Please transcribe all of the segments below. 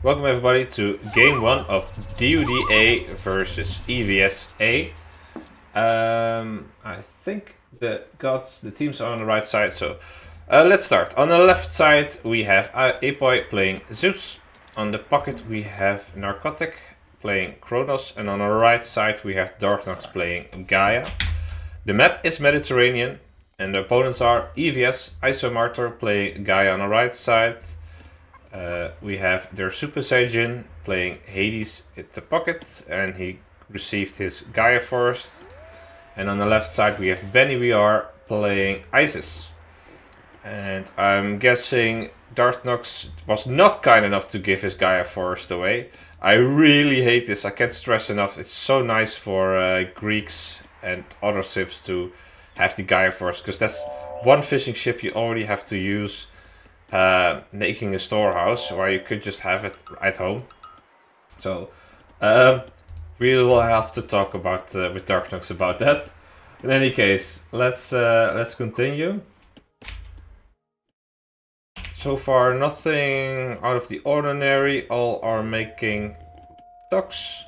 Welcome everybody to game 1 of DoD A versus EVS A. I think the teams are on the right side, so let's start. On the left side we have Apoy playing Zeus. On the pocket we have Narcotic playing Kronos, and on the right side we have Darknox playing Gaia. The map is Mediterranean, and the opponents are EVS, Isomarter playing Gaia on the right side. We have their Super Saiyan playing Hades at the pocket, and he received his Gaia Forest. And on the left side we have Benny VR playing Isis. And I'm guessing Darknox was not kind enough to give his Gaia Forest away. I really hate this, I can't stress enough. It's so nice for Greeks and other civs to have the Gaia Forest, because that's one fishing ship you already have to use making a storehouse, or you could just have it at home. So we will have to talk about with Darknox about that. In any case, let's continue. So far nothing out of the ordinary, all are making docks.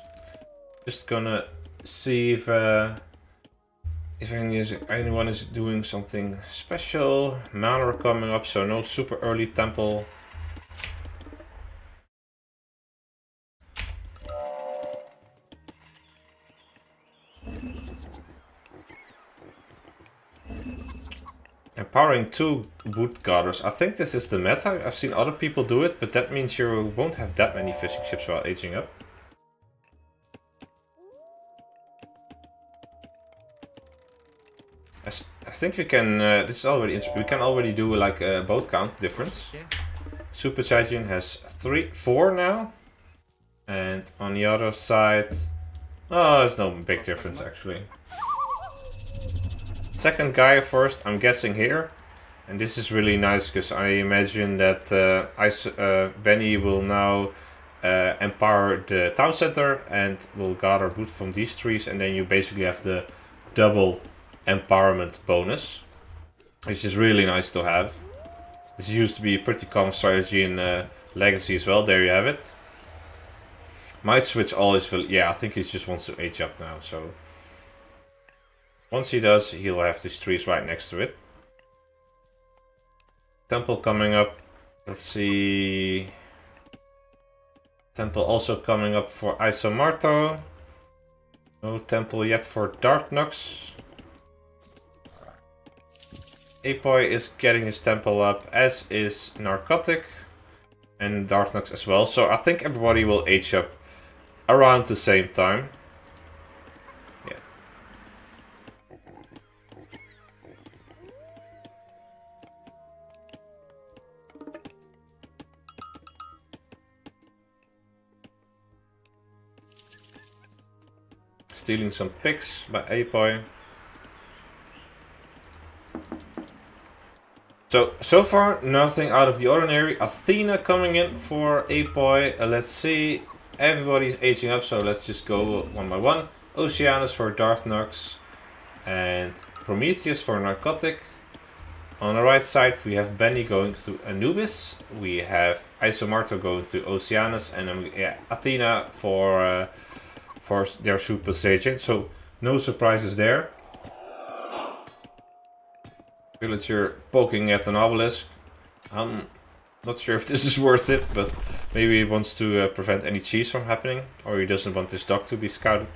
Just gonna see if anyone is doing something special. Mana are coming up, so no super early temple. Empowering 2 wood guarders. I think this is the meta. I've seen other people do it, but that means you won't have that many fishing ships while aging up. I think we can. This is already. We can already do like a boat count difference. Super Saiyan has 4 now, and on the other side, oh, there's no big difference actually. Second Gaia first, I'm guessing here, and this is really nice because I imagine that Benny will now empower the town center and will gather wood from these trees, and then you basically have the double empowerment bonus, which is really nice to have. This used to be a pretty common strategy in Legacy as well. There you have it. Might switch all his... Yeah, I think he just wants to age up now, so... Once he does, he'll have these trees right next to it. Temple coming up. Let's see... Temple also coming up for Isomarto. No temple yet for Darknox. Apoy is getting his temple up, as is Narcotic and Darknox as well. So I think everybody will age up around the same time. Yeah. Stealing some picks by Apoy. So far, nothing out of the ordinary. Athena coming in for Apoy. Let's see. Everybody's aging up, so let's just go one by one. Oceanus for Darknox. And Prometheus for Narcotic. On the right side, we have Benny going through Anubis. We have Isomarto going through Oceanus. And then Athena for their Super Saiyan. So, no surprises there. Villager poking at an obelisk. I'm not sure if this is worth it, but maybe he wants to prevent any cheese from happening, or he doesn't want this dock to be scouted.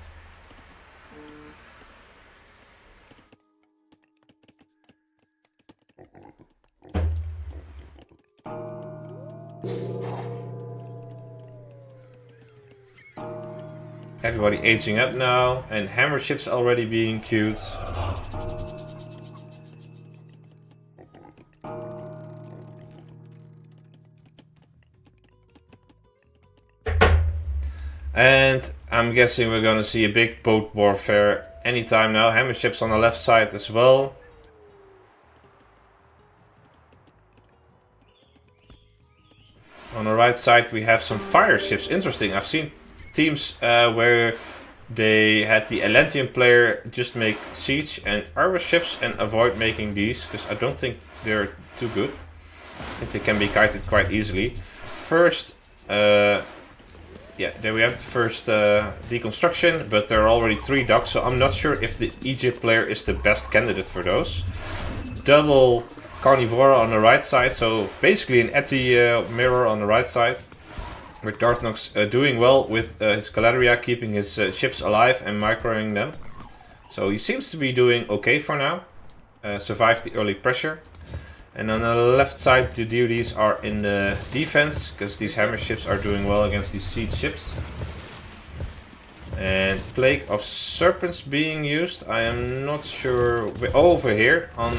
Everybody aging up now, and hammer ships already being queued. And I'm guessing we're gonna see a big boat warfare anytime now. Hammer ships on the left side as well. On the right side we have some fire ships. Interesting, I've seen teams where they had the Atlantean player just make siege and armor ships and avoid making these, because I don't think they're too good. I think they can be kited quite easily. First Yeah, there we have the first deconstruction, but there are already 3 docks, so I'm not sure if the Egypt player is the best candidate for those. Double Carnivora on the right side, so basically an Etty mirror on the right side. With Darthnox doing well with his Galaria, keeping his ships alive and microing them. So he seems to be doing okay for now. Survived the early pressure. And on the left side, the DoDs are in the defense, because these hammer ships are doing well against these siege ships. And Plague of Serpents being used. I am not sure. Over here on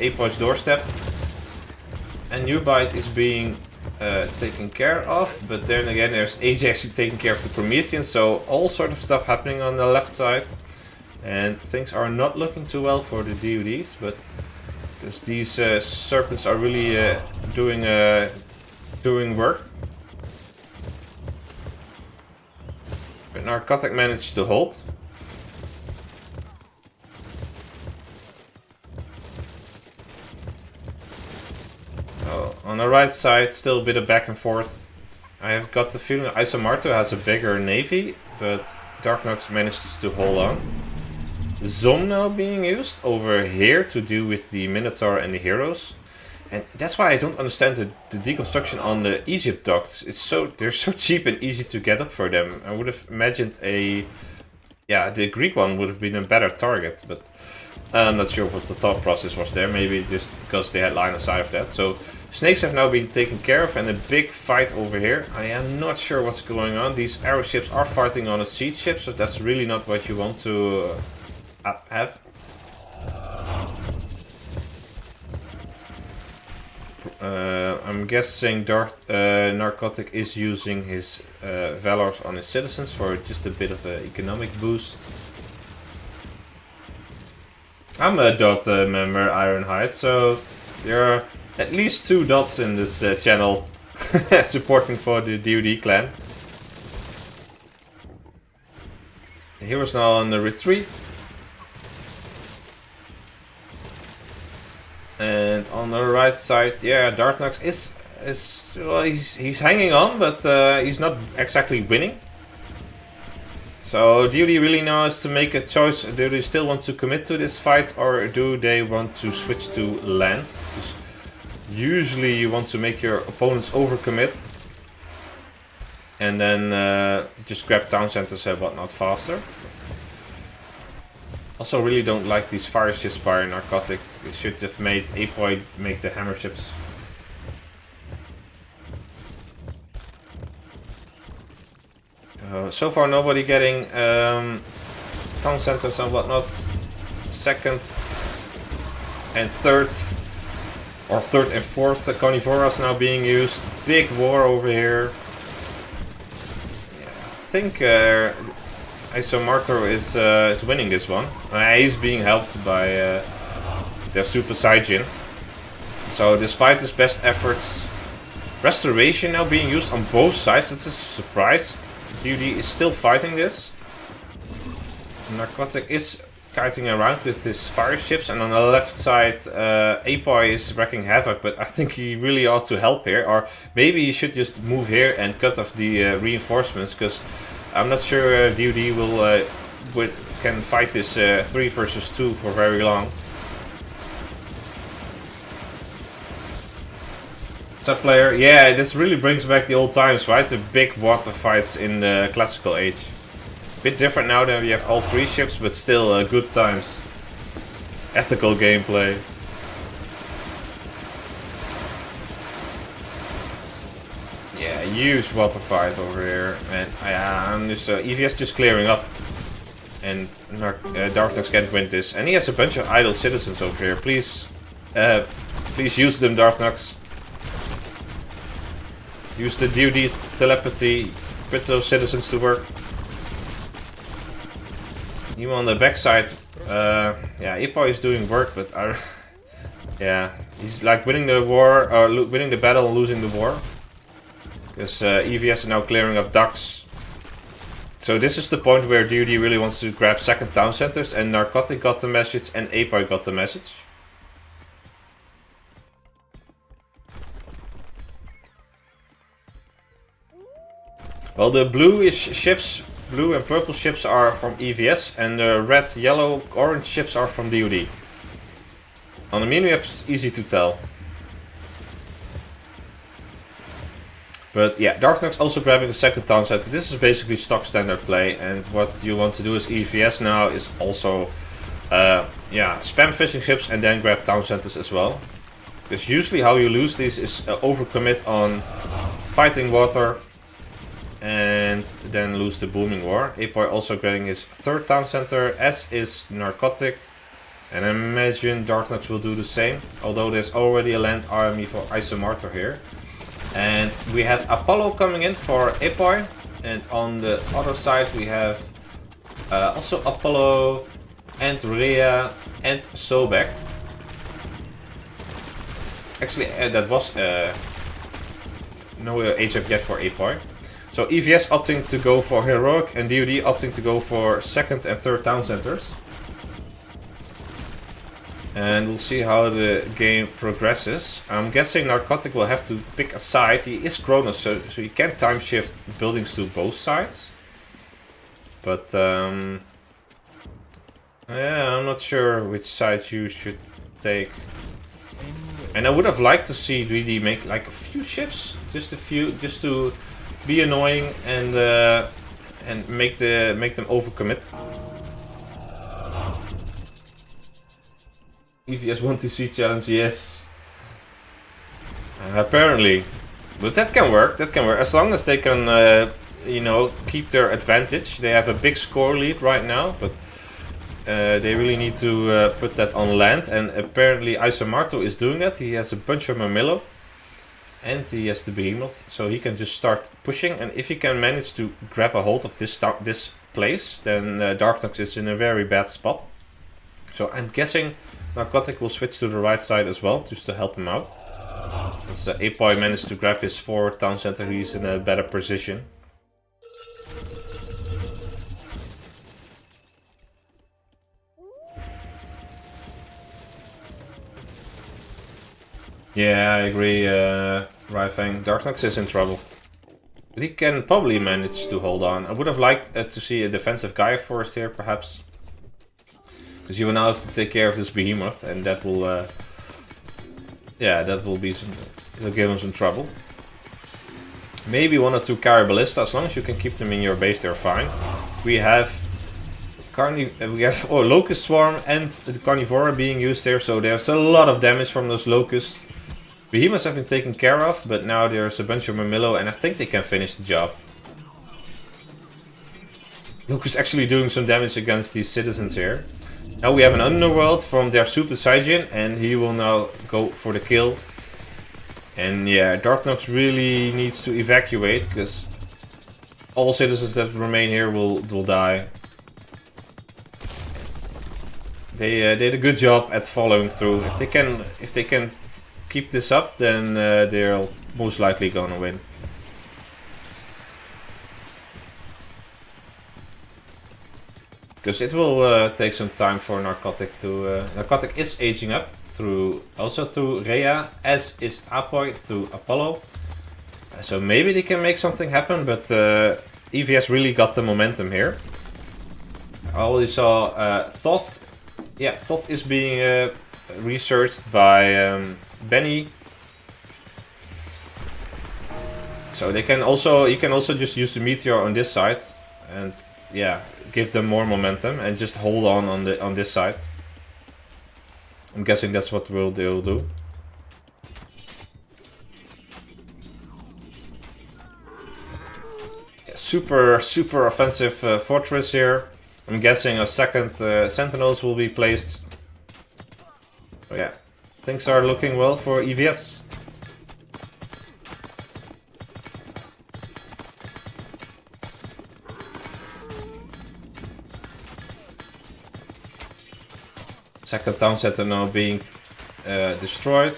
Apoi's doorstep. And Newbite is being taken care of, but then again there's Ajax taking care of the Promethean, so all sort of stuff happening on the left side. And things are not looking too well for the DoDs, but because these serpents are really doing work. But Narcotic managed to hold. Oh, on the right side, still a bit of back and forth. I have got the feeling Isomarto has a bigger navy, but Darthnox manages to hold on. Zom now being used over here to deal with the Minotaur and the heroes. And that's why I don't understand the deconstruction on the Egypt docks. They're so cheap and easy to get up for them. I would have imagined the Greek one would have been a better target, but I'm not sure what the thought process was there. Maybe just because they had line of sight of that. So snakes have now been taken care of, and a big fight over here. I am not sure what's going on. These arrow ships are fighting on a siege ship, so that's really not what you want to have. I'm guessing Narcotic is using his Valors on his citizens for just a bit of an economic boost. I'm a DoD member, Ironhide, so there are at least 2 dots in this channel supporting for the DoD clan. The hero's now on the retreat. And on the right side, yeah, Darthnox is well, he's hanging on, but he's not exactly winning. So DoD really now has to make a choice. Do they still want to commit to this fight, or do they want to switch to land? Because usually you want to make your opponents overcommit and then just grab town centers and whatnot faster. Also really don't like these fire ships by Narcotic. It should have made Apoi make the hammer ships. So far nobody getting town centers and whatnot. Second and third, or third and fourth Carnivoras now being used. Big war over here. Yeah, I think Isomarto is winning this one. He's being helped by their Super Saiyajin. So despite his best efforts, Restoration now being used on both sides. That's a surprise. DoD is still fighting this. Narcotic is kiting around with his fire ships, and on the left side Apoi is wrecking havoc, but I think he really ought to help here, or maybe he should just move here and cut off the reinforcements, because I'm not sure DoD can fight this 3 versus 2 for very long. Top player, yeah, this really brings back the old times, right? The big water fights in the classical age. Bit different now that we have all 3 ships, but still good times. Ethical gameplay. Yeah, huge water fight over here, and I'm just EVS just clearing up, and Darthnox can't win this, and he has a bunch of idle citizens over here. Please use them, Darthnox. Use the DoD telepathy, put those citizens to work. Even on the backside, yeah, Apoi is doing work, but yeah, he's like winning the war, or winning the battle and losing the war. Because EVS are now clearing up docks. So this is the point where DoD really wants to grab second town centers, and Narcotic got the message and Apoi got the message. Well, the bluish ships, blue and purple ships are from EVS, and the red, yellow, orange ships are from DoD. On the mini map, it's easy to tell. But yeah, Darknox also grabbing a second town center. This is basically stock standard play, and what you want to do as EVS now is also yeah, spam fishing ships and then grab town centers as well. Because usually how you lose these is overcommit on fighting water and then lose the booming war. Apoy also grabbing his third town center, as is Narcotic. And I imagine Darknox will do the same, although there's already a land army for Isomartor here. And we have Apollo coming in for Apoy, and on the other side we have also Apollo and GrA and Sobek. Actually, that was no age up yet for Apoy. So EVS opting to go for Heroic and DoD opting to go for second and third town centers. And we'll see how the game progresses. I'm guessing Narcotic will have to pick a side. He is Kronos, so he can time shift buildings to both sides. But yeah, I'm not sure which side you should take. And I would have liked to see DoD make like a few ships, just a few, just to be annoying and make them overcommit. EVS 1-2-C challenge, yes. Apparently. But that can work, as long as they can, you know, keep their advantage. They have a big score lead right now, but they really need to put that on land. And apparently Isomarto is doing that. He has a bunch of Mamillo. And he has the Behemoth, so he can just start pushing. And if he can manage to grab a hold of this place, then Darknox is in a very bad spot. So I'm guessing Narcotic will switch to the right side as well, just to help him out. As Apoy managed to grab his forward town center, he's in a better position. Yeah, I agree, Raifang. Darknox is in trouble. But he can probably manage to hold on. I would have liked to see a defensive Gaia Forest here, perhaps. Because you will now have to take care of this Behemoth, and that will, yeah, that will be some, it'll give him some trouble. Maybe one or two Carry Ballista, as long as you can keep them in your base, they're fine. We have Locust Swarm and the Carnivora being used here, so there's a lot of damage from those Locusts. Behemoths have been taken care of, but now there's a bunch of Mamillo, and I think they can finish the job. Locust actually doing some damage against these citizens here. Now we have an Underworld from their Super Saiyajin, and he will now go for the kill. And yeah, Darknox really needs to evacuate, because all citizens that remain here will die. They did a good job at following through. If they can keep this up, then they're most likely gonna win. Because it will take some time for Narcotic to... Narcotic is aging up, also through GrA, as is Apoy through Apollo. So maybe they can make something happen, but EVS really got the momentum here. I already saw Thoth. Yeah, Thoth is being researched by Benny. So they can also, you can also just use the Meteor on this side, and yeah, give them more momentum and just hold on this side. I'm guessing that's what they'll do. Yeah, super offensive fortress here. I'm guessing a second Sentinels will be placed. Oh yeah, things are looking well for EVS. Second town center now being destroyed.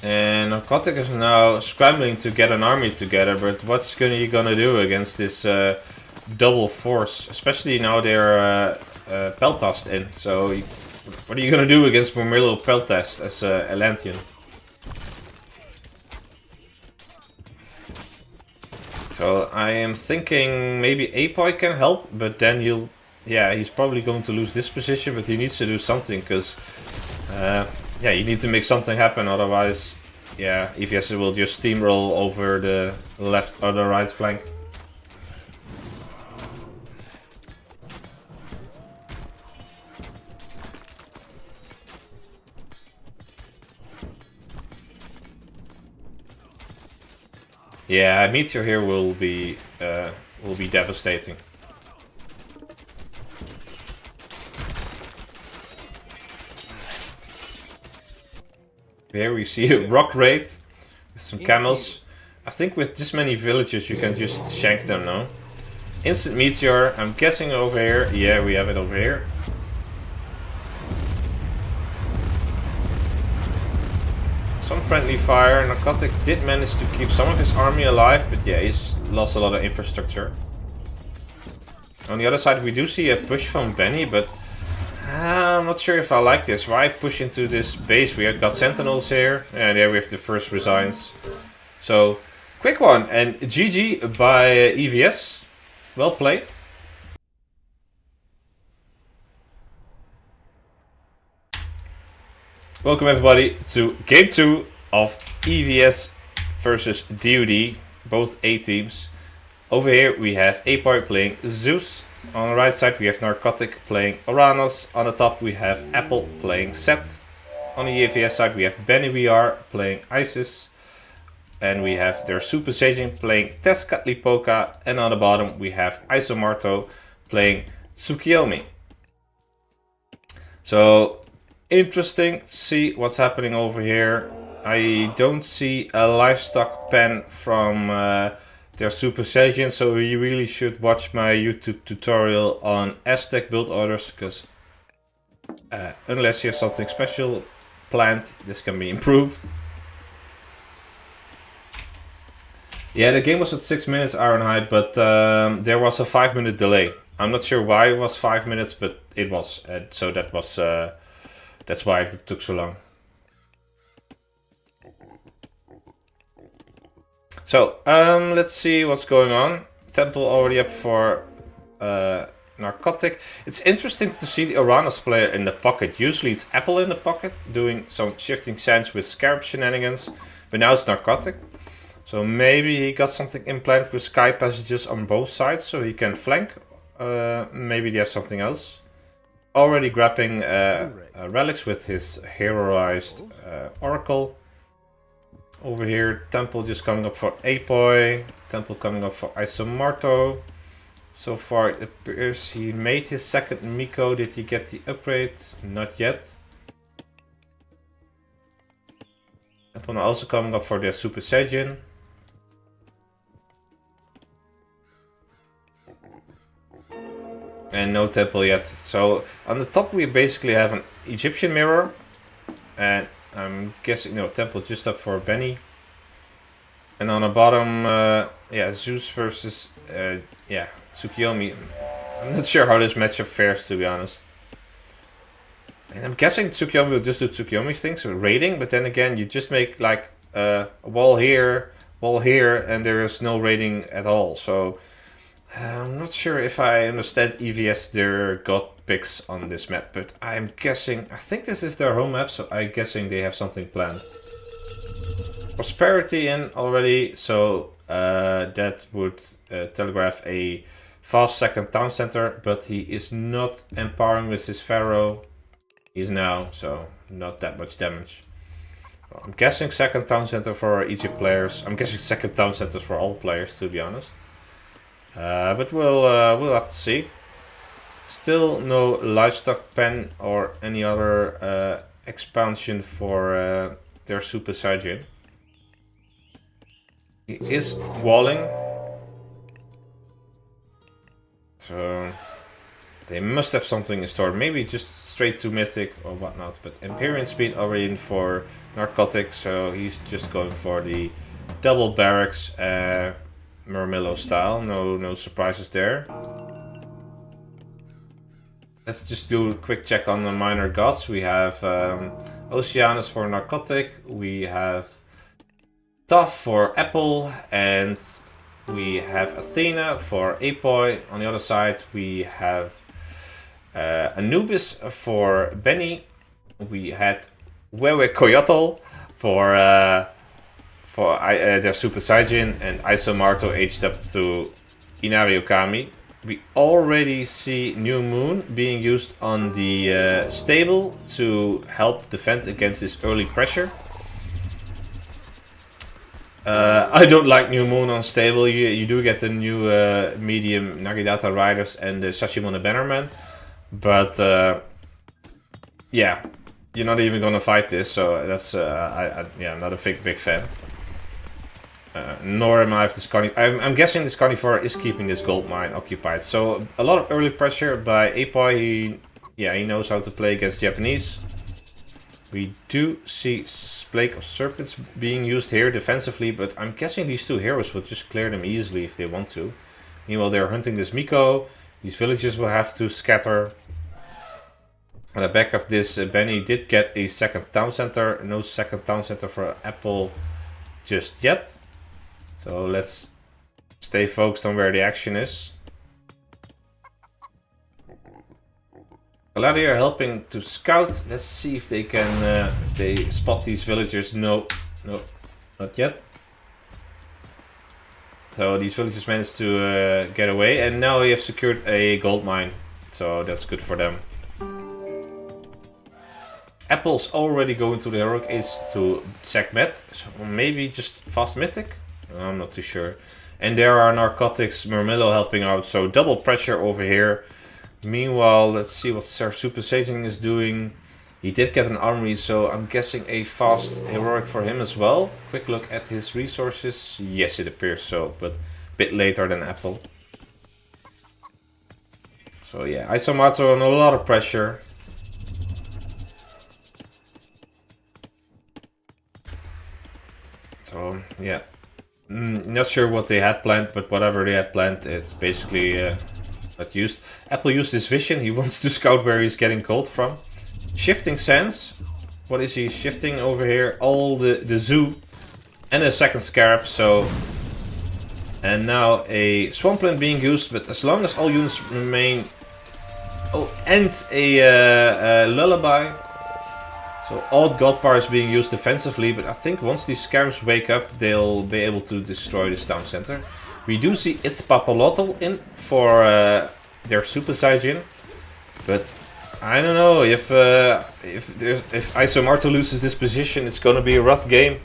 And Narcotic is now scrambling to get an army together, but what's he gonna do against this double force? Especially now they're Peltast in, so what are you gonna do against Mamillo Peltast as Atlantean? So I am thinking maybe Apoy can help, but then he's probably going to lose this position, but he needs to do something, because yeah, you need to make something happen, otherwise, yeah, EVS will just steamroll over the left or the right flank. Yeah, Meteor here will be devastating. Here we see a rock raid with some camels. I think with this many villagers you can just shank them now. Instant meteor, I'm guessing over here. Yeah, we have it over here. Some friendly fire. Narcotic did manage to keep some of his army alive, but yeah, he's lost a lot of infrastructure. On the other side we do see a push from Benny, but I'm not sure if I like this. Why push into this base? We have got sentinels here, and there we have the first resigns. So, quick one, and GG by EVS. Well played. Welcome everybody to Game 2 of EVS versus DoD, both A teams. Over here we have Apoy playing Zeus. On the right side we have Narcotic playing Oranos. On the top we have Apple playing Set. On the EVS side we have Benny VR playing Isis. And we have their Super Saiyan playing Tezcatlipoca. And on the bottom we have Isomarto playing Tsukiyomi. So, interesting to see what's happening over here. I don't see a livestock pen from their Super Saiyan, so you really should watch my YouTube tutorial on Aztec build orders, because unless you have something special planned, this can be improved. Yeah, the game was at 6 minutes Ironhide, but there was a 5-minute delay. I'm not sure why it was 5 minutes, but it was, so that was that's why it took so long. So, let's see what's going on. Temple already up for Narcotic. It's interesting to see the Oranos player in the pocket. Usually it's Apple in the pocket, doing some shifting sands with Scarab shenanigans. But now it's Narcotic. So maybe he got something implanted with sky passages on both sides, so he can flank. Maybe they have something else. Already grabbing relics with his heroized Oracle. Over here, Temple just coming up for Apoy, Temple coming up for Isomarto. So far it appears he made his second Miko. Did he get the upgrade? Not yet. Temple also coming up for their Super Saiyan. And no Temple yet. So on the top we basically have an Egyptian mirror. And I'm guessing, no, Temple just up for Benny. And on the bottom, yeah, Zeus versus, yeah, Tsukiyomi. I'm not sure how this matchup fares, to be honest. And I'm guessing Tsukiyomi will just do Tsukiyomi things, so raiding, but then again, you just make like a wall here, and there is no raiding at all. So I'm not sure if I understand EVS their god picks on this map, but I'm guessing, I think this is their home map, so I'm guessing they have something planned. Prosperity in already, so that would telegraph a fast second town center, but he is not empowering with his Pharaoh. He's now, so not that much damage. Well, I'm guessing second town center for Egypt players. I'm guessing second town centers for all players, to be honest. But we'll have to see. Still no livestock pen or any other expansion for their Super Saiyan. He is walling. So they must have something in store. Maybe just straight to Mythic or whatnot. But Empyrean speed already in for Narcotic. So he's just going for the double barracks Murmillo style. No surprises there. Let's just do a quick check on the minor gods. We have Oceanus for Narcotic. We have Tough for Apple, and we have Athena for Apoy. On the other side, we have Anubis for Benny. We had Wewe Coyotl for their Super Saiyajin, and Isomarto aged up to Inari Okami. We already see New Moon being used on the stable to help defend against this early pressure. I don't like New Moon on stable. You do get the new medium Nagidata Riders and the Sashimone Bannerman. But yeah, you're not even gonna fight this, so that's I'm not a big fan. Nor am I of this carnivore. I'm guessing this carnivore is keeping this gold mine occupied. So a lot of early pressure by Apoy. He knows how to play against Japanese. We do see Plague of Serpents being used here defensively, but I'm guessing these two heroes will just clear them easily if they want to. Meanwhile, they're hunting this Miko. These villagers will have to scatter. On the back of this, Benny did get a second town center. No second town center for Apple just yet. So let's stay focused on where the action is. Gladiator helping to scout. Let's see if they can, if they spot these villagers. No, not yet. So these villagers managed to get away, and now we have secured a gold mine. So that's good for them. Apple's already going to the heroic ace to Sekhmet, so maybe just fast mythic? I'm not too sure. And there are narcotics, Murmillo helping out, so double pressure over here. Meanwhile, let's see what Sir Super Satan is doing. He did get an armory, so I'm guessing a fast heroic for him as well. Quick look at his resources. Yes, it appears so, but a bit later than Apple. So yeah, Isomato on a lot of pressure. So yeah, not sure what they had planned, but whatever they had planned, it's basically not used. Apple used his vision. He wants to scout where he's getting gold from. Shifting sands. What is he shifting over here? All the zoo and a second scarab. So, and now a swampland being used, but as long as all units remain. Oh, and a lullaby. So all god power is being used defensively, but I think once these scarabs wake up, they'll be able to destroy this town center. We do see It's Papalotl in for their Super Saiyajin, but I don't know if Isomarto loses this position, it's gonna be a rough game.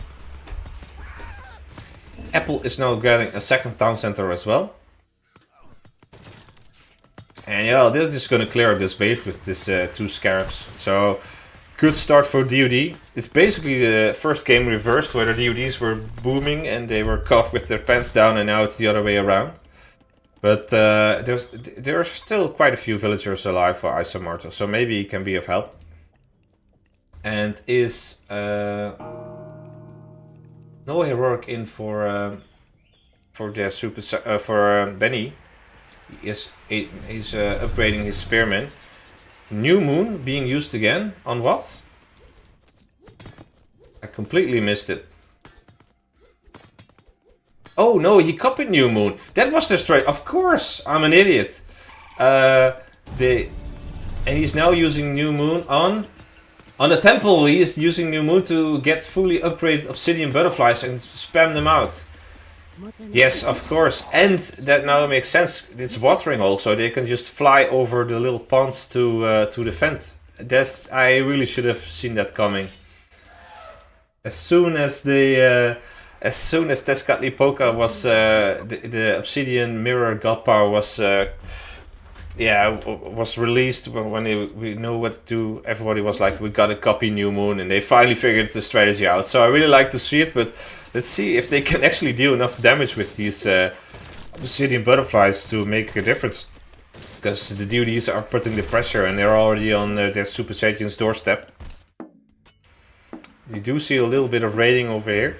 Apple is now getting a second town center as well, and yeah, they're just gonna clear this base with this two scarabs. So. Good start for DoD. It's basically the first game reversed, where the DoDs were booming and they were caught with their pants down, and now it's the other way around. But there are still quite a few villagers alive for Isomarto, so maybe he can be of help. And is no heroic in for their super for Benny. He's upgrading his spearman. New Moon being used again. On what? I completely missed it. Oh no, he copied New Moon. That was the straight. Of course, I'm an idiot. And he's now using New Moon on the temple. He is using New Moon to get fully upgraded obsidian butterflies and spam them out. Yes, of course, and that now makes sense. It's watering hole, so they can just fly over the little ponds to defend. I really should have seen that coming. As soon as Tezcatlipoca was the obsidian mirror god power was released, when we know what to do, everybody was like, we gotta copy New Moon, and they finally figured the strategy out. So I really like to see it, but let's see if they can actually deal enough damage with these obsidian butterflies to make a difference. Because the DoDs are putting the pressure, and they're already on their Super Saiyan's doorstep. You do see a little bit of raiding over here.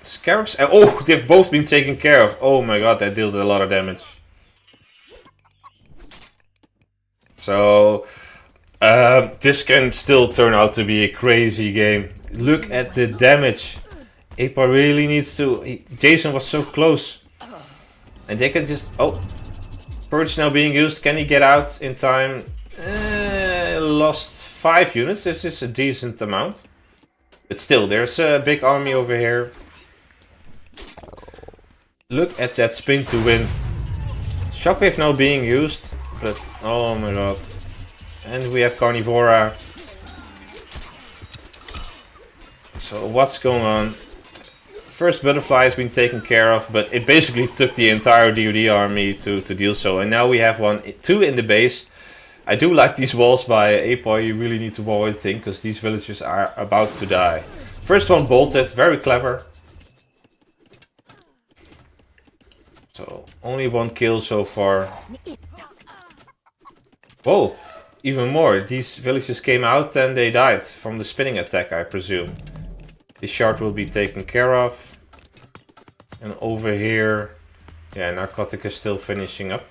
Scarabs, oh, they've both been taken care of. Oh my god, that dealt a lot of damage. So, this can still turn out to be a crazy game. Look at the damage Apo really needs to... Jason was so close. And they can just... Oh. Purge now being used. Can he get out in time? Lost 5 units. This is a decent amount. But still, there's a big army over here. Look at that spin to win. Shockwave now being used. But, oh my god. And we have Carnivora. So what's going on? First butterfly has been taken care of, but it basically took the entire DoD army to deal so. And now we have 2 in the base. I do like these walls by Apo. You really need to wall everything, because these villagers are about to die. First one bolted, very clever. So only 1 kill so far. Whoa, even more. These villagers came out and they died from the spinning attack, I presume. This shard will be taken care of. And over here, yeah, Narcotic is still finishing up.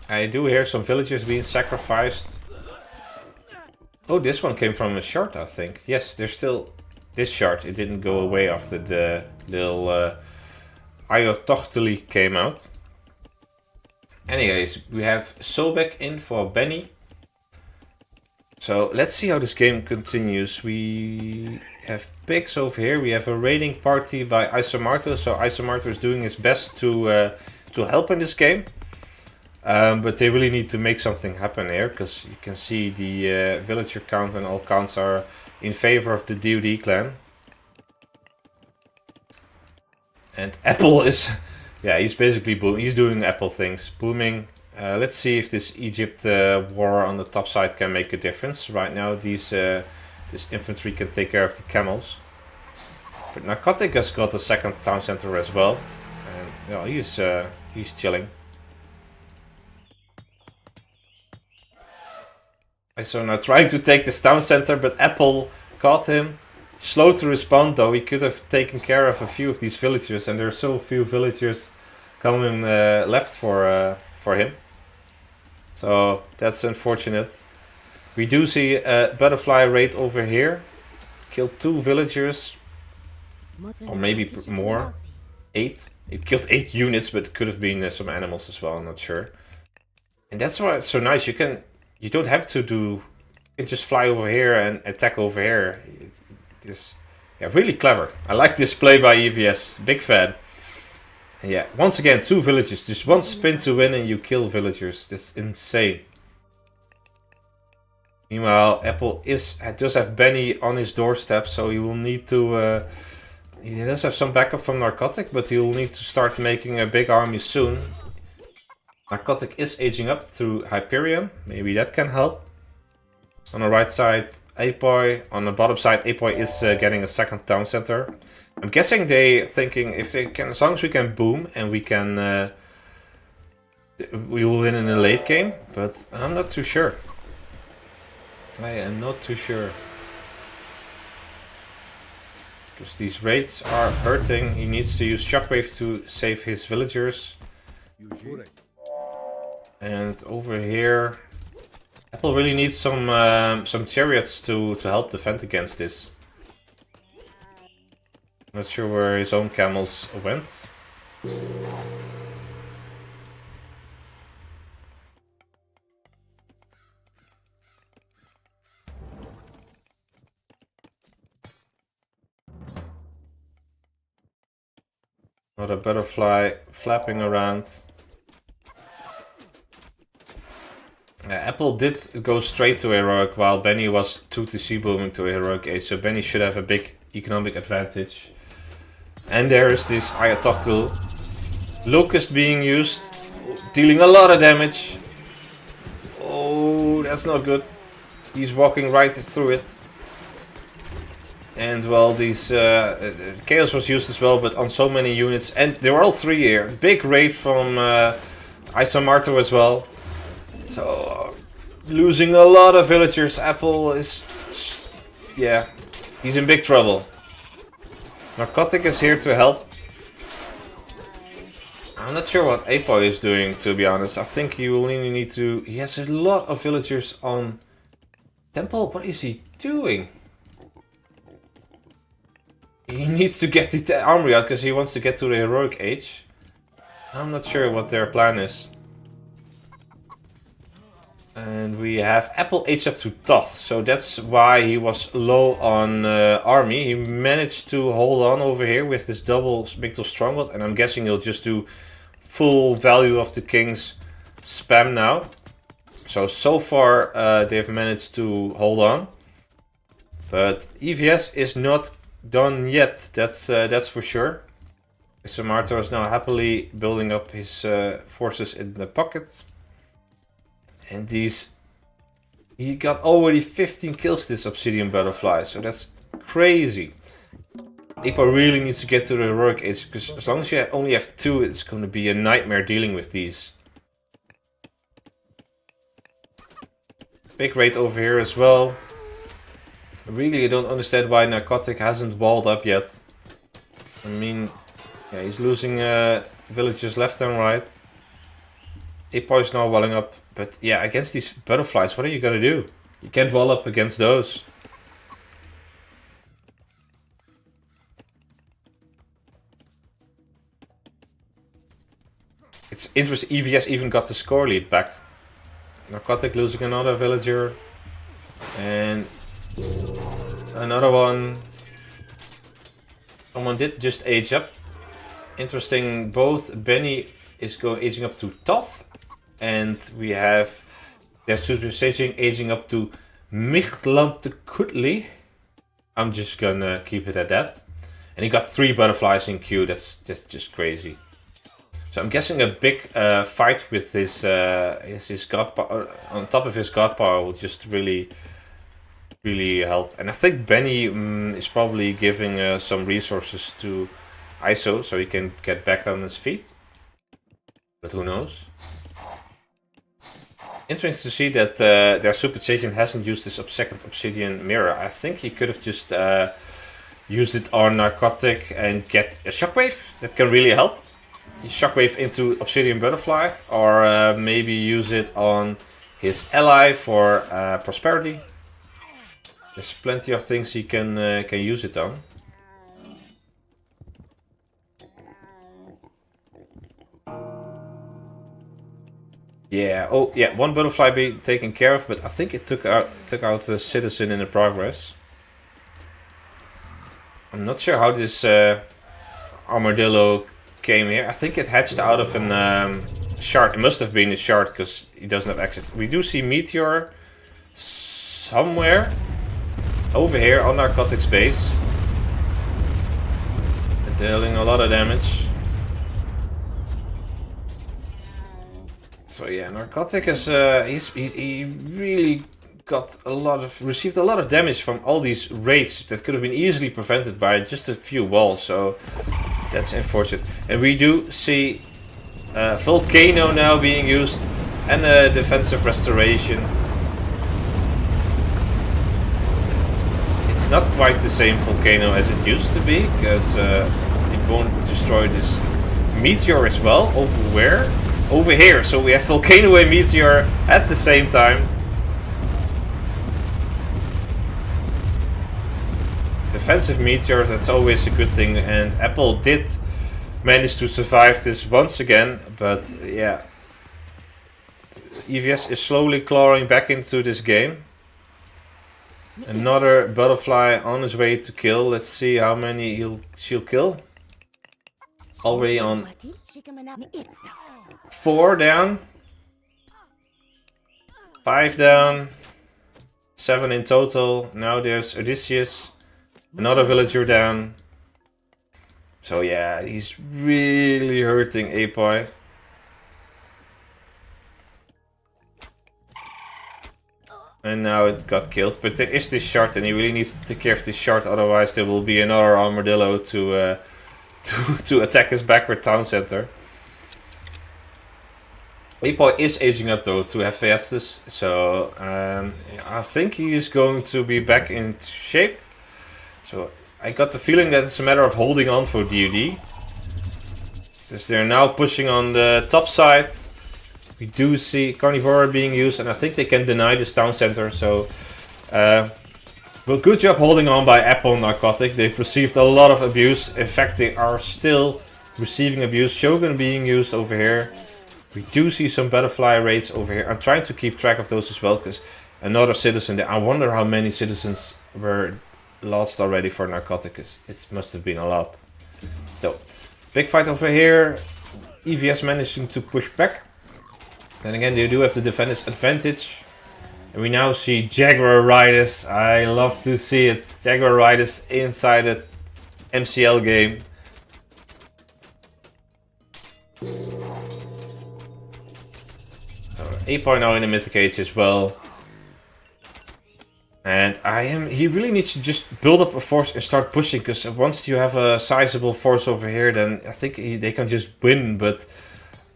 I do hear some villagers being sacrificed. Oh, this one came from a shard, I think. Yes, there's still this shard. It didn't go away after the little Ayotochteli came out. Anyways, we have Sobek in for Benny. So let's see how this game continues. We have picks over here. We have a raiding party by Isomarto. So Isomarto is doing his best to help in this game. But they really need to make something happen here, because you can see the villager count and all counts are in favor of the DoD clan. And Apple is, yeah, he's basically he's doing Apple things, booming. Let's see if this Egypt war on the top side can make a difference. Right now, this infantry can take care of the camels. But Narcotic has got a second town center as well, and yeah, he's chilling. So now trying to take this town center, but Apple caught him. Slow to respond though. He could have taken care of a few of these villagers, and there are so few villagers coming left for him. So that's unfortunate. We do see a butterfly raid over here. Killed 2 villagers, or maybe more. 8. It killed 8 units, but it could have been some animals as well. I'm not sure. And that's why it's so nice. You don't have to do. You can just fly over here and attack over here. Yeah, really clever. I like this play by EVS. Big fan. Yeah, once again, 2 villagers. Just 1 spin to win and you kill villagers. That's insane. Meanwhile, Apple does have Benny on his doorstep, so he will need to... he does have some backup from Narcotic, but he will need to start making a big army soon. Narcotic is aging up through Hyperion. Maybe that can help. On the right side, Apoy. On the bottom side, Apoy is getting a second town center. I'm guessing they thinking if they can, as long as we can boom and we can, we will win in the late game. But I'm not too sure. I am not too sure. Because these raids are hurting. He needs to use Shockwave to save his villagers. And over here, Apple really needs some chariots to help defend against this. Not sure where his own camels went. Another butterfly flapping around. Apple did go straight to heroic while Benny was 2TC booming to heroic 8, so Benny should have a big economic advantage. And there is this Ayatochtel Locust being used, dealing a lot of damage. Oh, that's not good. He's walking right through it. And well, these Chaos was used as well, but on so many units. And they were all 3 here. Big raid from Isomarto as well. So, losing a lot of villagers. Apple is... yeah, he's in big trouble. Narcotic is here to help. I'm not sure what Apo is doing, to be honest. I think you will really need to... He has a lot of villagers on Temple. What is he doing? he needs to get the armory out because he wants to get to the heroic age. I'm not sure what their plan is. And we have Apple aged up to Thoth, so that's why he was low on army. He managed to hold on over here with this double Mictal Stronghold, and I'm guessing he'll just do full value of the King's spam now. So far they've managed to hold on. But EVS is not done yet, that's for sure. Samarto is now happily building up his forces in the pocket. And he got already 15 kills this Obsidian Butterfly, so that's crazy. Apo really needs to get to the heroic age, because as long as you only have 2, it's going to be a nightmare dealing with these. Big raid over here as well. Really, I don't understand why Narcotic hasn't walled up yet. I mean, yeah, he's losing villagers left and right. Apo is now walling up, but yeah, against these butterflies, what are you gonna do? You can't wall up against those. It's interesting, EVS even got the score lead back. Narcotic losing another villager. And another one. Someone did just age up. Interesting, both Benny is aging up to Thoth. And we have their super saging aging up to Michlantekutli. I'm just gonna keep it at that. And he got 3 butterflies in queue, that's just crazy. So I'm guessing a big fight with his god power, on top of his god power, will just really help. And I think Benny is probably giving some resources to ISO so he can get back on his feet. But who knows? Interesting to see that their super sage hasn't used this second obsidian mirror. I think he could have just used it on Narcotic and get a shockwave that can really help. Shockwave into Obsidian Butterfly, or maybe use it on his ally for prosperity. There's plenty of things he can use it on. Yeah, oh yeah, 1 butterfly being taken care of, but I think it took out a citizen in the progress. I'm not sure how this armadillo came here. I think it hatched out of an shard. It must have been a shard because he doesn't have access. We do see Meteor somewhere over here on Narcotic's base. Dealing a lot of damage. So yeah, Narcotic is he really got received a lot of damage from all these raids that could have been easily prevented by just a few walls. So that's unfortunate. And we do see Volcano now being used and defensive restoration. It's not quite the same Volcano as it used to be, because it won't destroy this Meteor as well. Over where? Over here. So we have Volcano and Meteor at the same time. Defensive Meteor, that's always a good thing, and Apple did manage to survive this once again, but yeah. EVS is slowly clawing back into this game. Another butterfly on his way to kill. Let's see how many she'll kill. Already on 4 down. 5 down. 7 in total. Now there's Odysseus. Another villager down. So yeah, he's really hurting Apoi. And now it got killed, but there is this shard and he really needs to take care of this shard, otherwise there will be another armadillo to attack his backward town center. Apoi is aging up though to Hephaestus, so I think he is going to be back in shape. So I got the feeling that it's a matter of holding on for DoD. Because they're now pushing on the top side. We do see Carnivora being used, and I think they can deny this town center, so Well, good job holding on by Apple Narcotic. They've received a lot of abuse. In fact, they are still receiving abuse. Shogun being used over here. We do see some butterfly raids over here. I'm trying to keep track of those as well, because another citizen there. I wonder how many citizens were lost already for Narcoticus. It must have been a lot. So, big fight over here. EVS managing to push back. Then again, they do have the defender's advantage. And we now see GrA. I love to see it. GrA inside the MCL game. So 8.0 in the Mythic Age as well. And he really needs to just build up a force and start pushing, because once you have a sizable force over here, then I think they can just win. But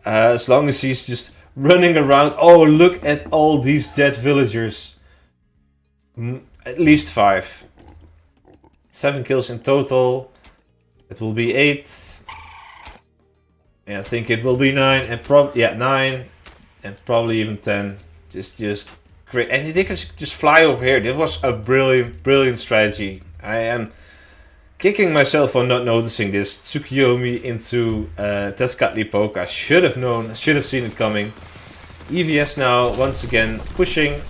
as long as he's just running around. Oh, look at all these dead villagers. At least 5. 7 kills in total. It will be 8. And I think it will be 9 and 9 and probably even 10. Just great. And they can just fly over here. This was a brilliant strategy. I am kicking myself for not noticing this. Tsukiyomi into Tezcatlipoca. I should have known. I should have seen it coming. EVS now once again pushing.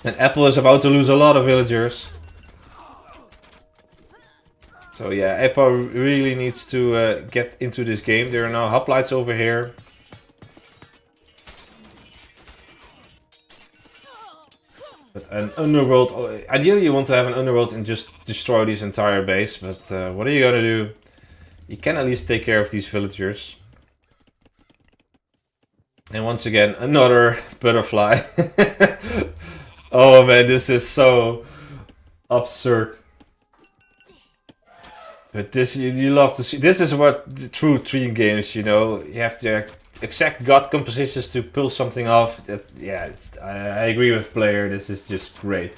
And Apple is about to lose a lot of villagers. So yeah, Apple really needs to get into this game. There are now hoplites over here. But an underworld, ideally you want to have an underworld and just destroy this entire base. But what are you gonna do? You can at least take care of these villagers. And once again, another butterfly. Oh man, this is so absurd. But this, you love to see. This is what the true tree games, you know. You have the exact god compositions to pull something off. Yeah, I agree with player. This is just great.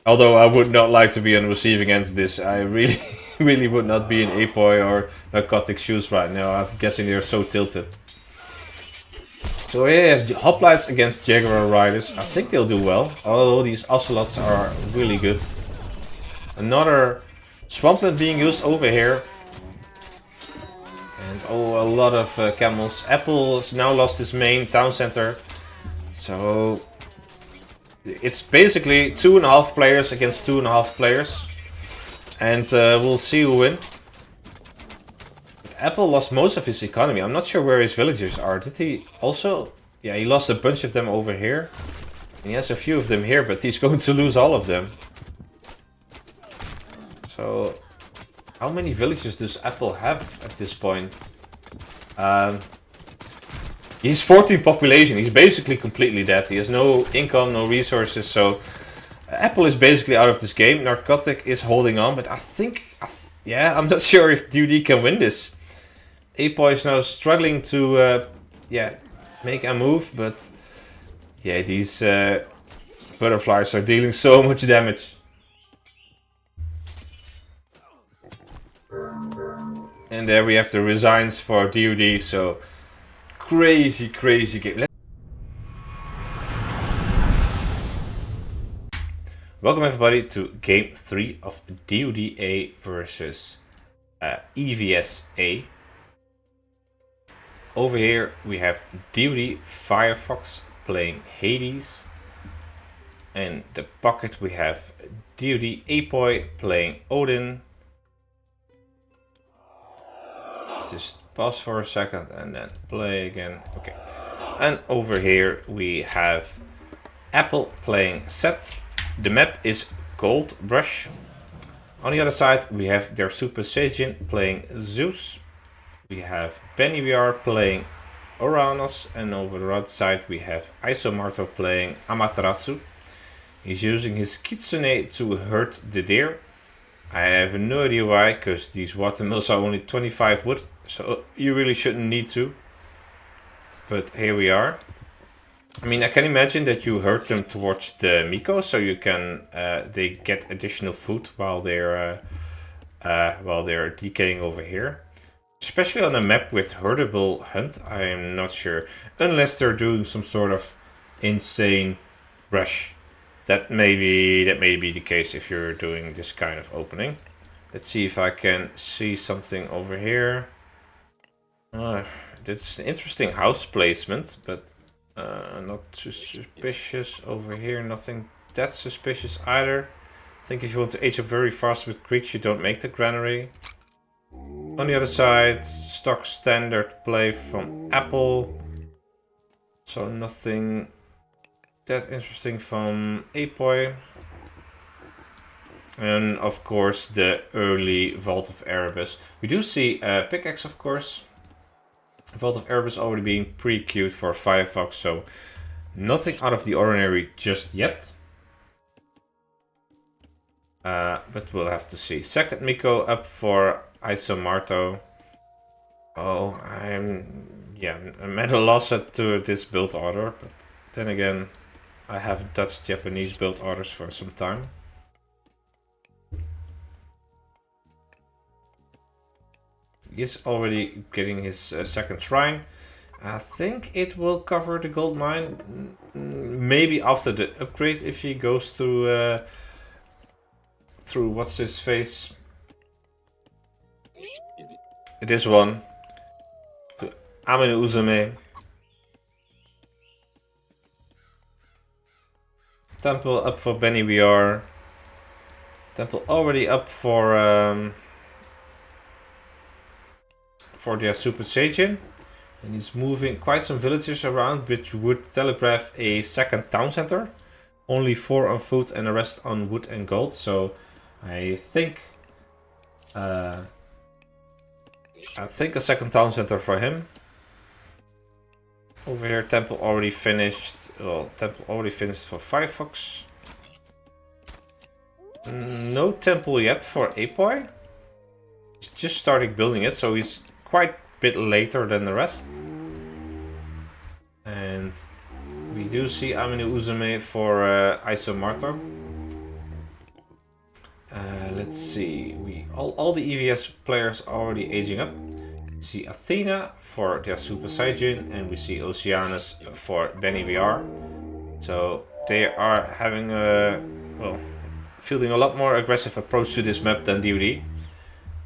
Although I would not like to be on the receiving end of this. I really would not be in Apoy or Narcotic shoes right now. I'm guessing they're so tilted. So yeah, hoplites against Jaguar Riders. I think they'll do well. Although these ocelots are really good. Another swampland being used over here. And oh, a lot of camels. Apple has now lost his main town center. So it's basically 2.5 players against 2.5 players. And we'll see who win. But Apple lost most of his economy. I'm not sure where his villagers are. Did he also? Yeah, he lost a bunch of them over here. And he has a few of them here, but he's going to lose all of them. So, how many villagers does Apple have at this point? He's 14 population. He's basically completely dead. He has no income, no resources. So, Apple is basically out of this game. Narcotic is holding on, but I think, yeah, I'm not sure if DoD can win this. Apoy is now struggling to, yeah, make a move, but yeah, these butterflies are dealing so much damage. And there we have the resigns for DoD, so crazy game. Welcome everybody to game 3 of DoD versus EVS. Over here we have DoD Firefox playing Hades. And the pocket we have DoD Apoy playing Odin. Let's just pause for a second and then play again. Okay. And over here we have Apple playing Set. The map is Gold Brush. On the other side we have their Super Saiyan playing Zeus. We have Benny playing Uranus. And over the right side we have Isomarto playing Amaterasu. He's using his Kitsune to hurt the deer. I have no idea why, because these watermills are only 25 wood, so you really shouldn't need to. But here we are. I mean, I can imagine that you herd them towards the Miko, so you can they get additional food while they're decaying over here. Especially on a map with herdable hunt, I am not sure, unless they're doing some sort of insane rush. that may be the case if you're doing this kind of opening. Let's see if I can see something over here. That's an interesting house placement, but not too suspicious over here. Nothing that suspicious either. I think if you want to age up very fast with Greeks, you don't make the GrA. On the other side, stock standard play from Apple. So nothing that interesting from Apoy. And of course the early Vault of Erebus. We do see a pickaxe, of course. Vault of Erebus already being pre-queued for Firefox, so nothing out of the ordinary just yet. But we'll have to see. Second Miko up for Isomarto. Oh, I'm at a loss to this build order, but then again, I haven't touched Japanese build orders for some time. He's already getting his second shrine. I think it will cover the gold mine. Maybe after the upgrade, if he goes through what's his face. This one. To Amine Uzume. Temple up for Benny VR. Temple already up for their Super Saiyan. And he's moving quite some villagers around, which would telegraph a second town center. Only 4 on foot and the rest on wood and gold. So I think a second town center for him. Over here, temple already finished. Well, temple already finished for Firefox. No temple yet for Apoy. He's just started building it, so he's quite a bit later than the rest. And we do see Amine Uzume for Isomarto. Let's see. All the EVS players are already aging up. We see Athena for their Super Saiyan, and we see Oceanus for Benny VR. So they are having fielding a lot more aggressive approach to this map than DoD.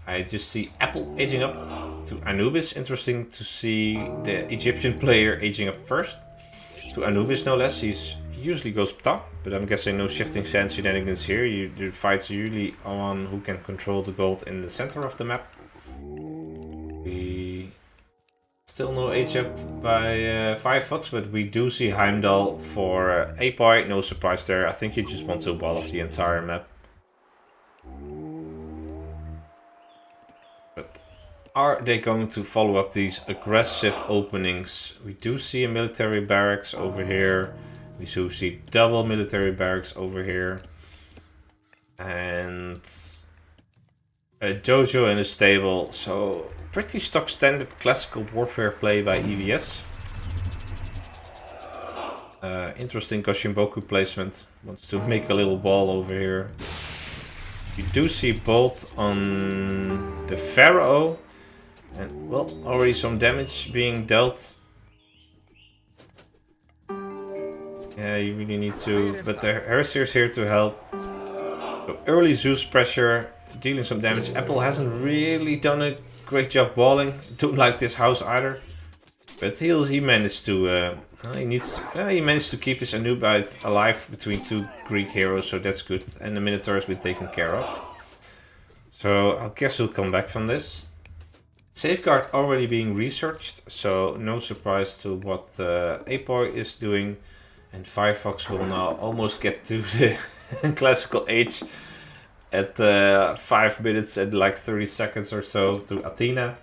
I just see Apple aging up to Anubis. Interesting to see the Egyptian player aging up first. To Anubis no less. He's usually goes top, but I'm guessing no shifting sand shenanigans here. The fights usually on who can control the gold in the center of the map. We still no age up by Firefox, but we do see Heimdall for Apoy. No surprise there. I think you just want to wall off the entire map. But are they going to follow up these aggressive openings? We do see a military barracks over here. We do see double military barracks over here. And a dojo and a stable. So pretty stock standard classical warfare play by EVS. Interesting Goshimboku placement. Wants to make a little wall over here. You do see bolt on the Pharaoh. And well, already some damage being dealt. Yeah, you really need to, but the Herseer's here to help. So early Zeus pressure, dealing some damage. Apple hasn't really done a great job walling. Don't like this house either. But he managed to he managed to keep his Anubite alive between 2 Greek heroes, so that's good. And the Minotaur has been taken care of. So I guess he'll come back from this. Safeguard already being researched, so no surprise to what Apoy is doing. And Firefox will now almost get to the classical age at 5 minutes and like 30 seconds or so to Athena.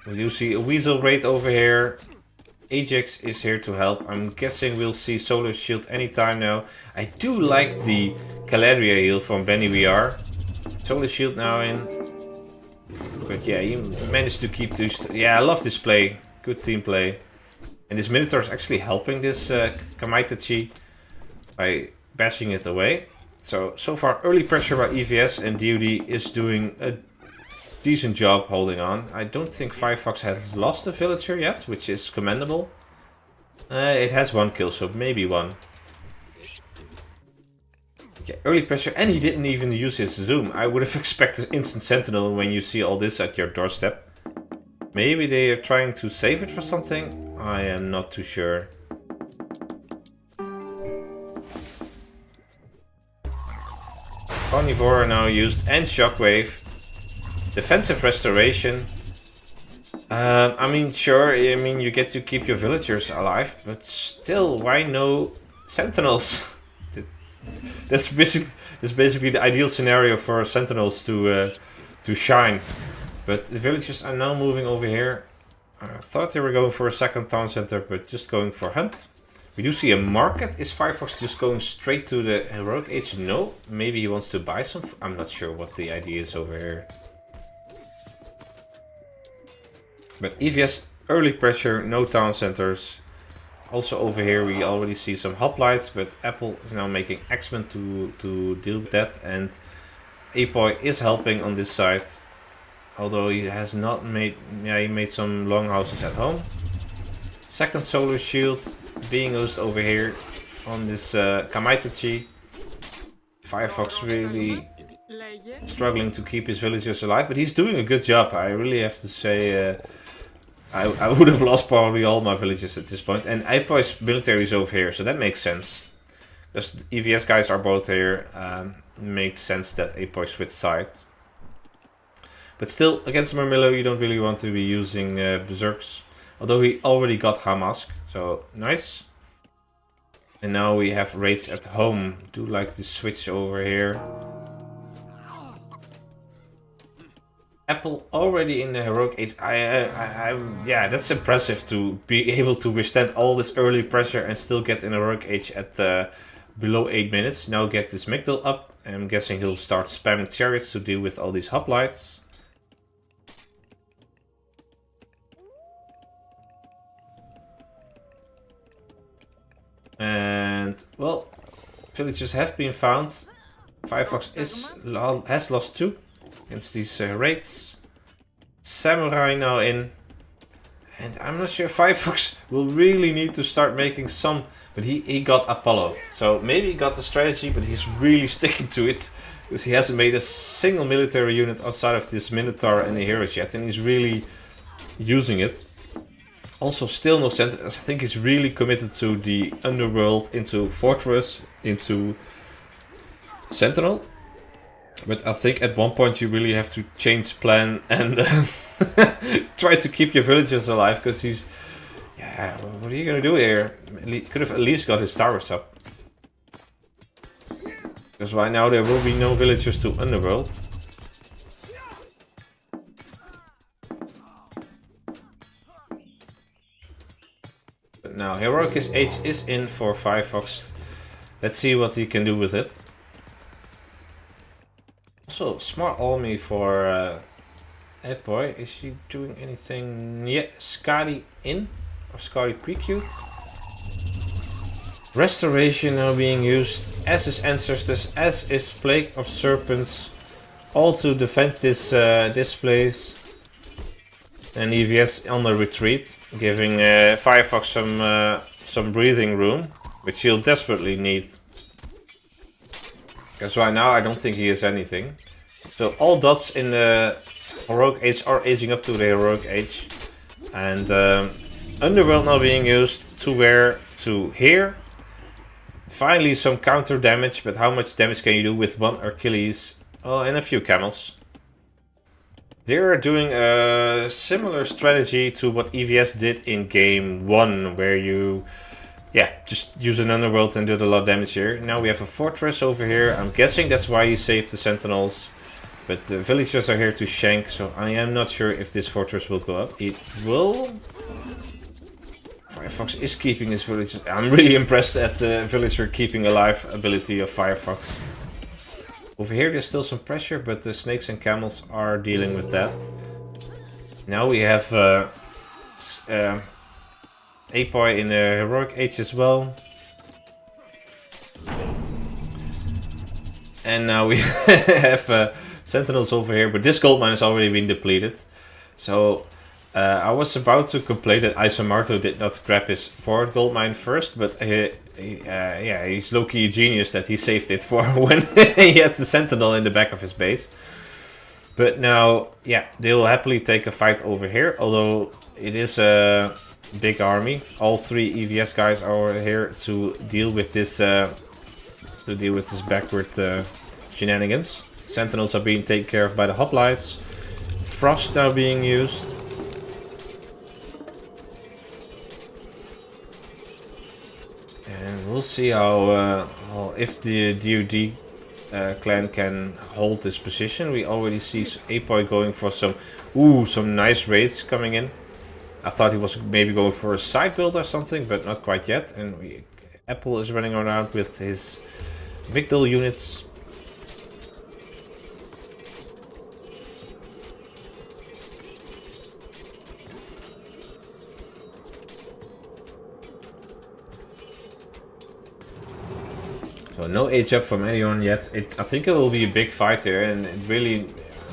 We do see a Weasel Raid over here. Ajax is here to help. I'm guessing we'll see Solar Shield anytime now. I do like the Caladria heal from Benny VR. Solar Shield now in. But yeah, he managed to keep this. Yeah, I love this play. Good team play. And this Minotaur is actually helping this Kamaitachi by bashing it away. So far early pressure by EVS, and DoD is doing a decent job holding on. I don't think Firefox has lost a villager yet, which is commendable. It has 1 kill, so maybe 1. Yeah, early pressure, and he didn't even use his zoom. I would have expected instant sentinel when you see all this at your doorstep. Maybe they are trying to save it for something? I am not too sure. Carnivore now used, and Shockwave. Defensive restoration. I mean, sure, I mean, you get to keep your villagers alive, but still, why no sentinels? That's basically the ideal scenario for sentinels to shine. But the villagers are now moving over here. I thought they were going for a second town center, but just going for hunt. We do see a market. Is Firefox just going straight to the heroic age? No. Maybe he wants to buy some. I'm not sure what the idea is over here. But EVS, early pressure, no town centers. Also over here we already see some hoplites, but Apple is now making X-Men to deal with that. And Apoy is helping on this side. Although he has not made... Yeah, he made some longhouses at home. Second solar shield being used over here on this Kamaitachi. Firefox really struggling to keep his villagers alive, but he's doing a good job. I really have to say, I would have lost probably all my villagers at this point. And Apoy's military is over here, so that makes sense. Because the EVS guys are both here. Makes sense that Apoy switched side. But still, against Marmillo, you don't really want to be using Berserks. Although he already got Hamask, so nice. And now we have raids at home. Do like the switch over here. Apple already in the heroic age. Yeah, that's impressive to be able to withstand all this early pressure and still get in heroic age at below 8 minutes. Now get this Migdal up. I'm guessing he'll start spamming chariots to deal with all these hoplites. And, well, villagers have been found. Firefox has lost 2 against these raids. Samurai now in. And I'm not sure Firefox will really need to start making some... But he got Apollo. So maybe he got the strategy, but he's really sticking to it. Because he hasn't made a single military unit outside of this Minotaur and the heroes yet. And he's really using it. Also, still no sentinels. I think he's really committed to the underworld, into fortress, into sentinel. But I think at one point you really have to change plan and try to keep your villagers alive, because he's... Yeah, what are you gonna do here? He could have at least got his towers up. Because right now there will be no villagers to underworld. Now, Heroic Age is in for Firefox. Let's see what he can do with it. Also, smart army for Apoy. Is she doing anything? Yeah, Skadi in. Or Skadi Precute. Restoration now being used. As is Ancestors, as is Plague of Serpents. All to defend this, this place. And EVS on the retreat, giving Firefox some breathing room, which he'll desperately need. Because right now I don't think he has anything. So all dots in the Heroic Age are aging up to the Heroic Age. And Underworld now being used to where? To here. Finally some counter damage, but how much damage can you do with 1 Achilles? Oh, and a few camels. They're doing a similar strategy to what EVS did in game 1, where you, yeah, just use an underworld and did a lot of damage here. Now we have a fortress over here. I'm guessing that's why he saved the sentinels. But the villagers are here to shank, so I am not sure if this fortress will go up. It will. Firefox is keeping his villagers. I'm really impressed at the villager keeping alive ability of Firefox. Over here there's still some pressure, but the snakes and camels are dealing with that. Now we have Apoy in the Heroic Age as well. And now we have sentinels over here, but this gold mine has already been depleted. So I was about to complain that Isomarto did not grab his forward gold mine first, but yeah, he's low-key a genius that he saved it for when he had the sentinel in the back of his base. But now, yeah, they will happily take a fight over here, although it is a big army. All 3 EVS guys are here to deal with this backward shenanigans. Sentinels are being taken care of by the hoplites. Frost now being used. And we'll see how if the DoD clan can hold this position. We already see Apoy going for some nice raids coming in. I thought he was maybe going for a side build or something, but not quite yet. And Apple is running around with his Vigdal units. So no age up from anyone yet. I think it will be a big fight here, and it really,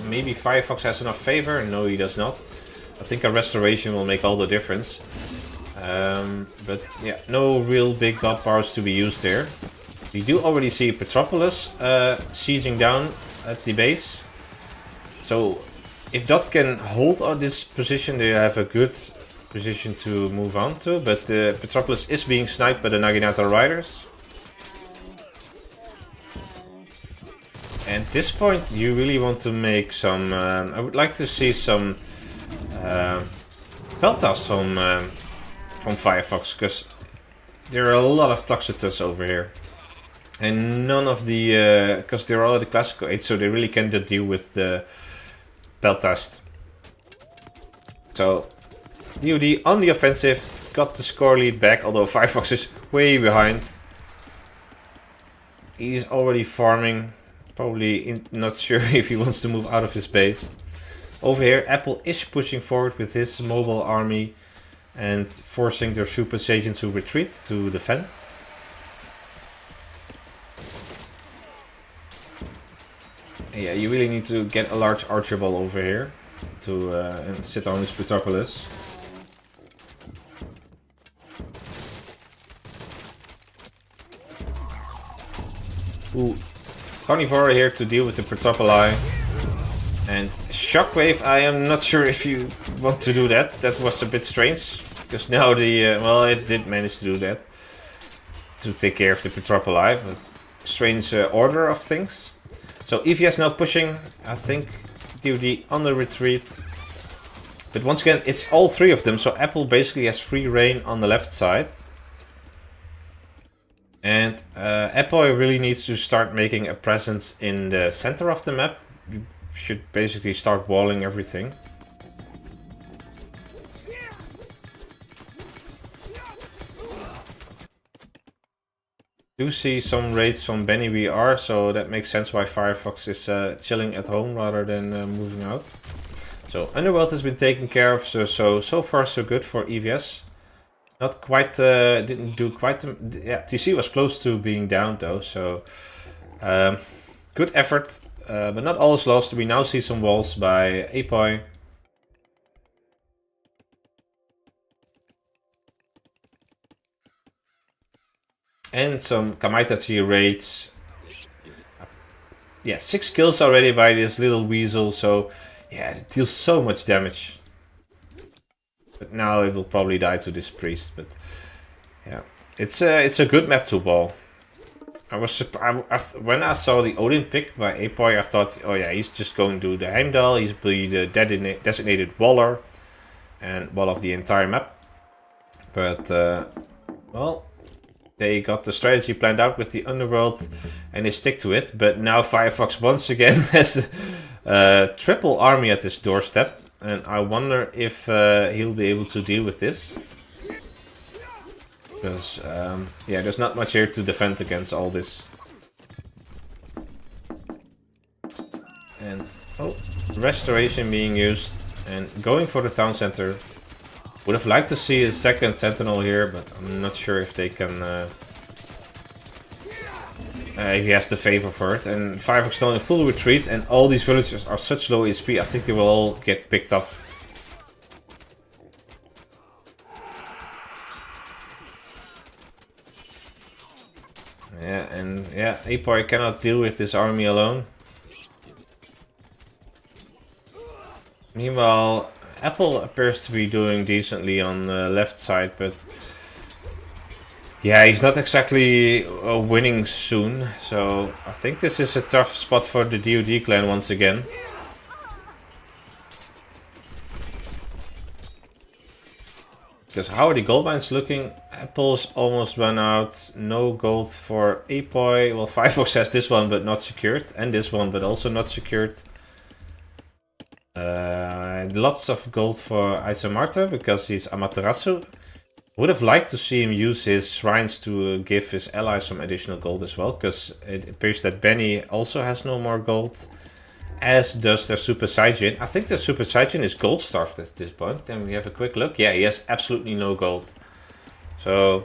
maybe Firefox has enough favor. No, he does not. I think a restoration will make all the difference. But yeah, no real big god powers to be used here. We do already see Petropolis seizing down at the base. So if DoD can hold on this position, they have a good position to move on to. But Petropolis is being sniped by the Naginata Riders. And at this point, you really want to make some. I would like to see some Peltas from Firefox, because there are a lot of Toxitus over here, and none of the because they're all the classical 8, so they really can't deal with the Peltas. So DoD on the offensive got the score lead back, although Firefox is way behind. He's already farming. Probably not sure if he wants to move out of his base. Over here, Apple is pushing forward with his mobile army and forcing their super agents to retreat to defend. Yeah, you really need to get a large archer ball over here to and sit on his Petropolis. Ooh. Carnivore here to deal with the Petropoli. And Shockwave, I am not sure if you want to do that. That was a bit strange. Because now the... well, it did manage to do that. To take care of the Petropoli. But strange order of things. So EVS now pushing. I think DoD on the retreat. But once again, it's all 3 of them. So Apple basically has free reign on the left side. And Apple really needs to start making a presence in the center of the map. You should basically start walling everything. Do see some raids from Benny VR, so that makes sense why Firefox is chilling at home rather than moving out. So Underworld has been taken care of, so far so good for EVS. Not quite, didn't do quite, yeah, TC was close to being down though, so good effort, but not all is lost. We now see some walls by Apoy. And some Kamaitachi raids. Yeah, 6 kills already by this little weasel, so yeah, it deals so much damage. But now it will probably die to this priest. But yeah, it's a good map to ball. When I saw the Odin pick by Apoy, I thought, oh yeah, he's just going to do the Heimdall. He's be the designated waller and wall of the entire map. But well, they got the strategy planned out with the Underworld and they stick to it. But now Firefox once again has a triple army at his doorstep. And I wonder if he'll be able to deal with this. Because, yeah, there's not much here to defend against all this. And, oh, restoration being used. And going for the town center. Would have liked to see a second sentinel here, but I'm not sure if they can He has the favor for it. And Firefox now in full retreat, and all these villagers are such low HP, I think they will all get picked off. Yeah, and yeah, Apoy cannot deal with this army alone. Meanwhile, Apple appears to be doing decently on the left side, but yeah, he's not exactly winning soon. So I think this is a tough spot for the DoD clan once again. Because how are the gold mines looking? Apple's almost run out. No gold for Apoy. Well, Firefox has this one but not secured. And this one but also not secured. Lots of gold for Isomarto because he's Amaterasu. Would have liked to see him use his shrines to give his allies some additional gold as well. Because it appears that Benny also has no more gold. As does their Super Saiyajin. I think the Super Saiyajin is gold starved at this point. Can we have a quick look? Yeah, he has absolutely no gold. So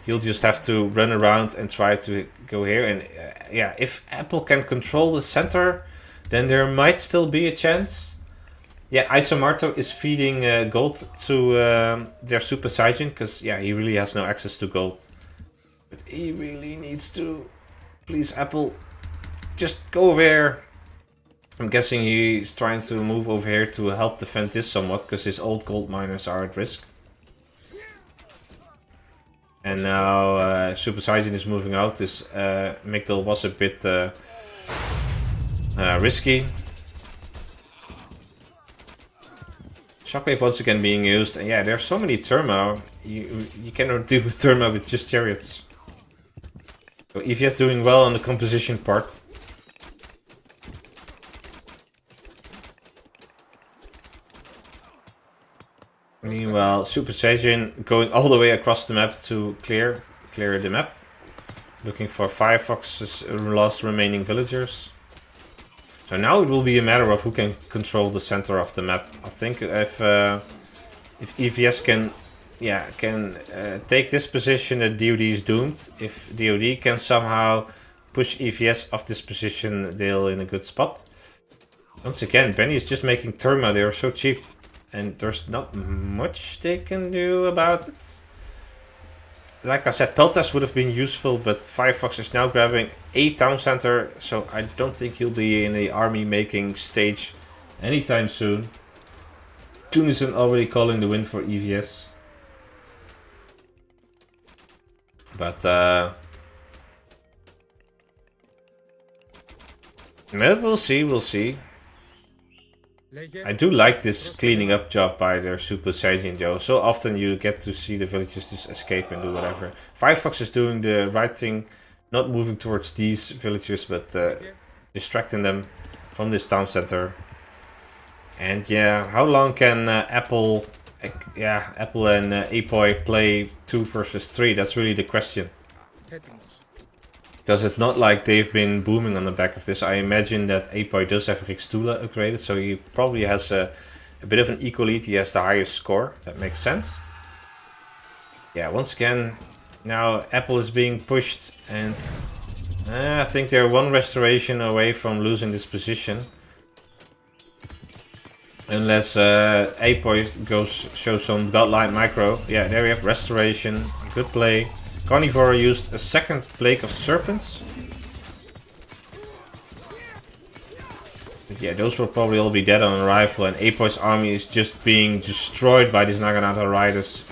he'll just have to run around and try to go here. And yeah, if Apple can control the center, then there might still be a chance. Yeah, Isomarto is feeding gold to their Super Saiyajin. Because yeah, he really has no access to gold. But he really needs to. Please, Apple, just go over there. I'm guessing he's trying to move over here to help defend this somewhat, because his old gold miners are at risk. And now Super Saiyajin is moving out. This Migdal was a bit risky. Shockwave once again being used. And yeah, there's so many Therma. You cannot deal with Therma with just chariots. So EVS doing well on the composition part. Meanwhile, Super Saiyajin going all the way across the map to clear the map. Looking for Firefox's last remaining villagers. So now it will be a matter of who can control the center of the map. I think if EVS can take this position, the DoD is doomed. If DoD can somehow push EVS off this position, they're in a good spot. Once again, Benny is just making Therma. They are so cheap. And there's not much they can do about it. Like I said, Peltas would have been useful, but Firefox is now grabbing a town center, so I don't think he'll be in the army making stage anytime soon. Tunison already calling the win for EVS. But we'll see. I do like this cleaning up job by their Super Saiyajin though. So often you get to see the villagers just escape and do whatever. Firefox is doing the right thing, not moving towards these villagers, but distracting them from this town center. And yeah, how long can Apple and Apoy play 2 versus 3? That's really the question. Because it's not like they've been booming on the back of this. I imagine that Apoy does have Rixtula upgraded, so he probably has a bit of an equal lead. He has the highest score. That makes sense. Yeah, once again, now Apple is being pushed, and I think they're 1 restoration away from losing this position. Unless Apoy shows some godlike micro. Yeah, there we have restoration. Good play. Carnivore used a second Plague of Serpents. But yeah, those will probably all be dead on arrival, and Apoy's army is just being destroyed by these Naginata riders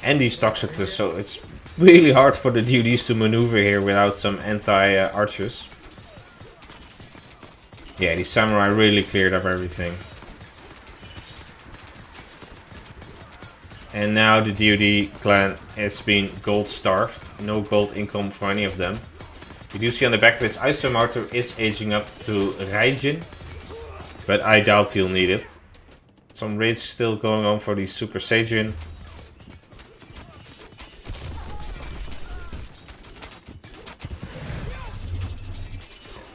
and these Toxotus, so it's really hard for the DoDs to maneuver here without some anti-archers. Yeah, these samurai really cleared up everything. And now the DoD clan has been gold starved. No gold income for any of them. You do see on the back that Isomarto is aging up to Raijin. But I doubt he'll need it. Some raids still going on for the Super Saiyajin.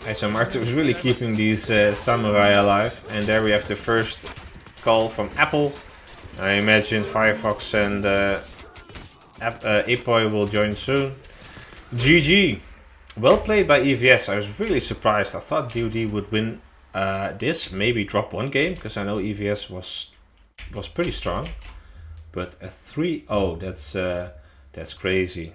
Isomarto is really keeping these samurai alive. And there we have the first call from Apple. I imagine Firefox and Apoy will join soon. GG! Well played by EVS. I was really surprised. I thought DoD would win this, maybe drop one game, because I know EVS was pretty strong. But a 3-0, that's crazy.